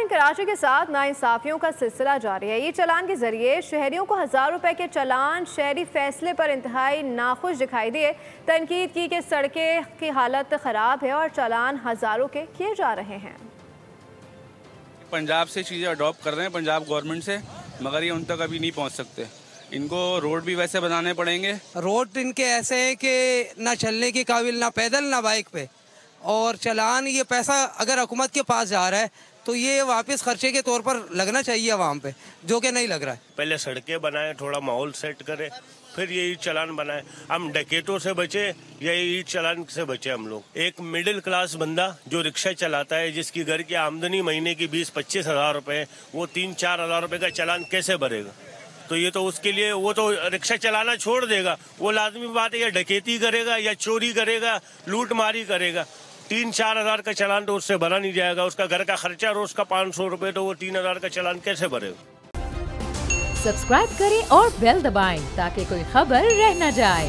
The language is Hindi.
कराची के साथ नाइंसाफियों का सिलसिला जारी है। ये चालान के जरिए शहरियों को 1000 रुपए के चालान शहरी फैसले पर इंतहाई नाखुश दिखाई दिए। तनकीद की कि सड़कें की हालत ख़राब है और चालान हज़ारों के किए जा रहे हैं। पंजाब से चीज़ें अडॉप्ट कर रहे हैं, पंजाब गवर्नमेंट से, मगर ये उन तक अभी नहीं पहुंच सकते। इनको रोड भी वैसे बनाने पड़ेंगे। रोड इनके ऐसे हैं कि ना चलने के काबिल, ना पैदल ना बाइक पे। और चालान ये पैसा अगर हुकूमत के पास जा रहा है तो ये वापस खर्चे के तौर पर लगना चाहिए आवाम पे, जो कि नहीं लग रहा है। पहले सड़कें बनाए, थोड़ा माहौल सेट करे, फिर ये ईद चालान बनाए। हम डकैतों से बचे या ईद चालान से बचे हम लोग। एक मिडिल क्लास बंदा जो रिक्शा चलाता है, जिसकी घर की आमदनी महीने की 20-25 हज़ार रुपए, वो 3-4 हज़ार रुपए का चालान कैसे भरेगा? तो ये तो उसके लिए वो तो रिक्शा चलाना छोड़ देगा। वो लाजमी बात है, या डकैती करेगा या चोरी करेगा, लूट मारी करेगा। 3-4 हज़ार का चालान तो उससे भरा नहीं जाएगा। उसका घर का खर्चा रोज का 500 रुपए, तो वो 3 हज़ार का चालान कैसे भरेगा? सब्सक्राइब करें और बेल दबाएं ताकि कोई खबर रह न जाए।